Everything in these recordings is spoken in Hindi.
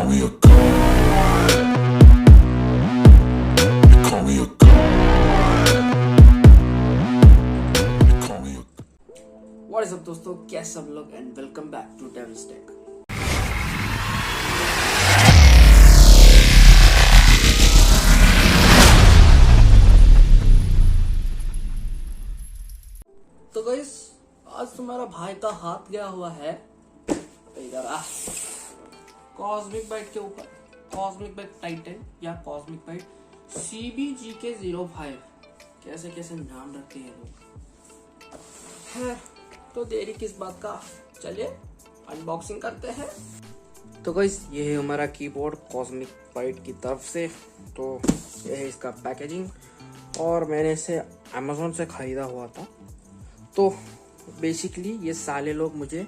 me a god. They call me a god. They call me a What is up दोस्तों, कैसे सब लोग and welcome back to Devil's Tech. तो गाइस, आज तुम्हारा भाई का हाथ गया हुआ है इधर कॉस्मिक बाइट के ऊपर, कॉस्मिक बाइट टाइटन या कॉस्मिक बाइट CBGK05। कैसे कैसे नाम रखते हैं लोग है। तो देरी किस बात का, चलिए अनबॉक्सिंग करते हैं। तो गाइस, ये है हमारा कीबोर्ड कॉस्मिक बाइट की तरफ से। तो ये है इसका पैकेजिंग और मैंने इसे अमेज़न से खरीदा हुआ था। तो बेसिकली ये साले लोग मुझे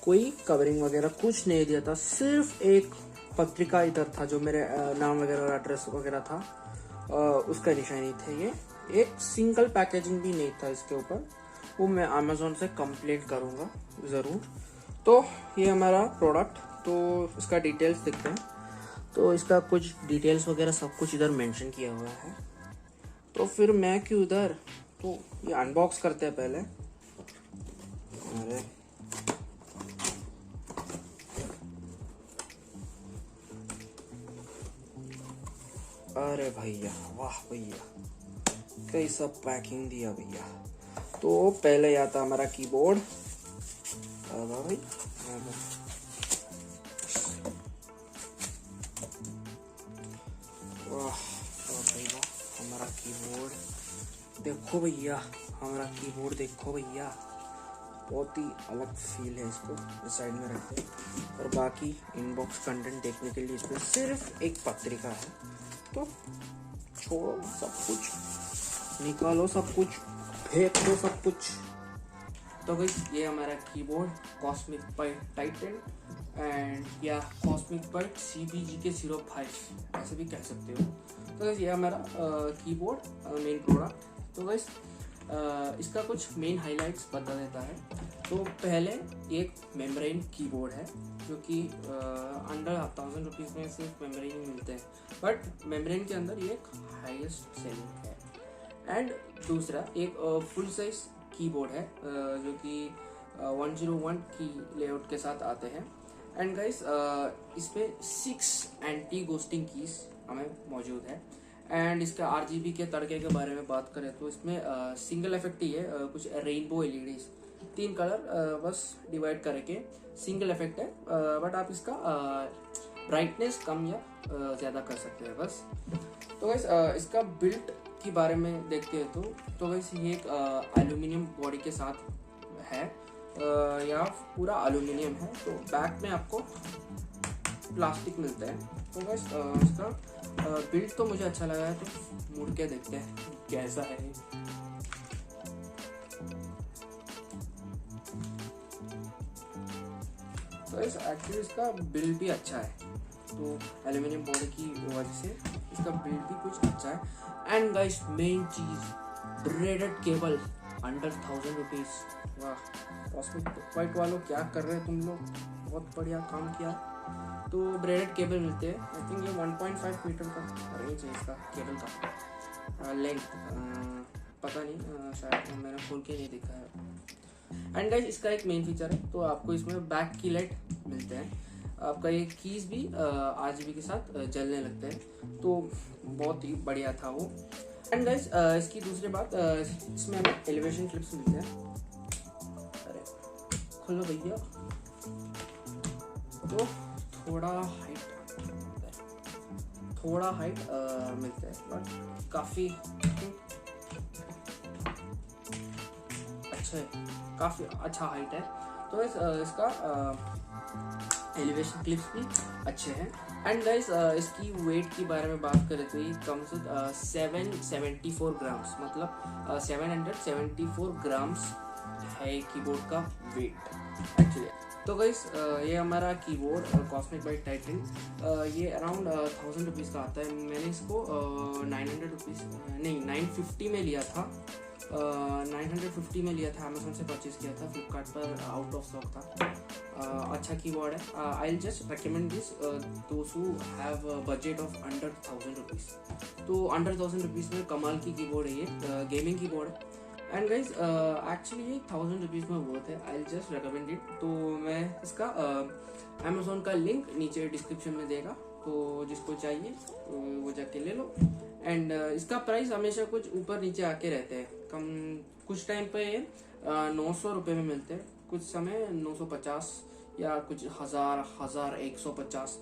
कोई कवरिंग वगैरह कुछ नहीं दिया था, सिर्फ एक पत्रिका इधर था जो मेरे नाम वगैरह और एड्रेस वगैरह था, उसका निशानी थे। ये एक सिंगल पैकेजिंग भी नहीं था इसके ऊपर। वो मैं अमेज़न से कंप्लेंट करूँगा ज़रूर। तो ये हमारा प्रोडक्ट, तो इसका डिटेल्स देखते हैं। तो इसका कुछ डिटेल्स वगैरह सब कुछ इधर मेंशन किया हुआ है। तो फिर मैं क्यों उधर, तो ये अनबॉक्स करते हैं पहले। अरे भैया, वाह भैया, कैसा पैकिंग दिया भैया। तो पहले आता हमारा कीबोर्ड। भाई वाह भैया, हमारा कीबोर्ड देखो भैया, हमारा कीबोर्ड देखो भैया, बहुत ही अलग फील है। इसको इस साइड में रखते हैं और बाकी इनबॉक्स कंटेंट देखने के लिए इसमें सिर्फ एक पत्रिका है। तो छोड़ो सब कुछ, निकालो सब कुछ, फेंक दो सब कुछ। तो गाइस, ये हमारा keyboard Cosmic Byte Titan and या कॉस्मिक बाइट CBGK05 ऐसे भी कह सकते हो। तो गाइस, ये हमारा कीबोर्ड मेन प्रोडक्ट। तो गाइस, इसका कुछ मेन हाइलाइट्स बता देता है। तो पहले एक मेम्ब्रेन कीबोर्ड है जो कि अंडर 1000 रुपीज़ में सिर्फ मेम्ब्रेन ही मिलते हैं, बट मेम्ब्रेन के अंदर ये एक हाईएस्ट सेलिंग है। एंड दूसरा एक फुल साइज कीबोर्ड है जो कि 101 की लेआउट के साथ आते हैं। एंड गाइस, इसमें 6 एंटी गोस्टिंग कीज हमें मौजूद है। एंड इसका RGB के तड़के के बारे में बात करें तो इसमें सिंगल इफेक्ट ही है, कुछ रेनबो LEDs 3 कलर बस डिवाइड करके सिंगल इफेक्ट है। बट आप इसका ब्राइटनेस कम या ज़्यादा कर सकते हैं बस। तो गाइस, इसका बिल्ट के बारे में देखते हैं तो गाइस, ये एक एल्यूमिनियम बॉडी के साथ है, या पूरा एल्यूमिनियम है। तो बैक में आपको प्लास्टिक मिलता है। तो गाइस, इसका बिल्ड तो मुझे अच्छा लगा है। तो मुड़ के देखते हैं कैसा है। तो गाइस, एक्चुअली इसका बिल्ड भी अच्छा है। तो एल्यूमिनियम बॉडी की वजह से इसका बिल्ड भी कुछ अच्छा है। एंड गाइस, मेन चीज ब्रेडेड केबल अंडर 1000 रुपीज़। वाह, कॉस्मिक बाइट वालों क्या कर रहे हैं तुम लोग, बहुत बढ़िया काम किया। तो ब्रेडेड केबल मिलते हैं। आई थिंक ये 1.5 मीटर का रेंज है इसका केबल का लेंथ, पता नहीं, शायद मैंने खोल के नहीं देखा है। एंड गाइस, इसका एक मेन फीचर है, तो आपको इसमें बैक की लाइट मिलते हैं। आपका ये कीज भी RGB के साथ जलने लगते हैं। तो बहुत ही बढ़िया था वो। एंड गाइस, इसकी दूसरी बात, इसमें हमें एलिवेशन क्लिप्स मिलते हैं। अरे खोलो भैया। तो थोड़ा हाइट मिलता है, बट काफ़ी अच्छा है, काफ़ी अच्छा हाइट है। तो इसका एलिवेशन क्लिप्स भी अच्छे हैं। एंड गाइस, इसकी वेट के बारे में बात करें तो ये कम से 774 ग्राम्स, मतलब 774 ग्राम्स है कीबोर्ड का वेट एक्चुअली। तो गाइस ये हमारा कीबोर्ड कॉस्मिक बाइट टाइटन, ये अराउंड 1000 रुपीज़ का आता है। मैंने इसको 900 रुपीज़ नहीं 950 में लिया था, 950 में लिया था, अमेजोन से परचेज किया था, फ्लिपकार्ट पर आउट ऑफ स्टॉक था। अच्छा कीबोर्ड है। I will just recommend this those who have budget of under 1000 rupees. तो अंडर 1000 रुपीज़ में कमाल की कीबोर्ड है, ये गेमिंग कीबोर्ड है। एंड गाइज एक्चुअली ये 1000 रुपीज़ में वर्थ है, I will just recommend it. तो मैं इसका अमेजोन का लिंक नीचे डिस्क्रिप्शन में देगा, तो जिसको चाहिए वो जाके ले लो। एंड इसका प्राइस हमेशा कुछ ऊपर नीचे आके रहते हैं, कम कुछ टाइम पे 900 रुपये में मिलते हैं, कुछ समय 950 या कुछ 1150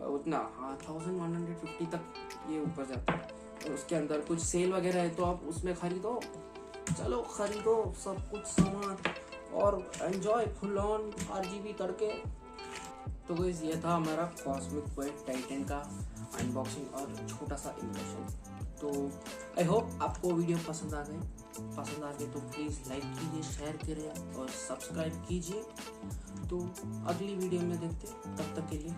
उतना, हाँ 1150 तक ये ऊपर जाता है। और उसके अंदर कुछ सेल वगैरह है तो आप उसमें खरीदो, चलो खरीदो सब कुछ सामान और एंजॉय फुल ऑन RGB करके। तो गाइस ये था हमारा कॉस्मिक बाइट टाइटन का अनबॉक्सिंग और छोटा सा इम्प्रेशन। तो आई होप आपको वीडियो पसंद आ गए तो प्लीज़ लाइक कीजिए, शेयर करें और सब्सक्राइब कीजिए। तो अगली वीडियो में देखते हैं, तब तक के लिए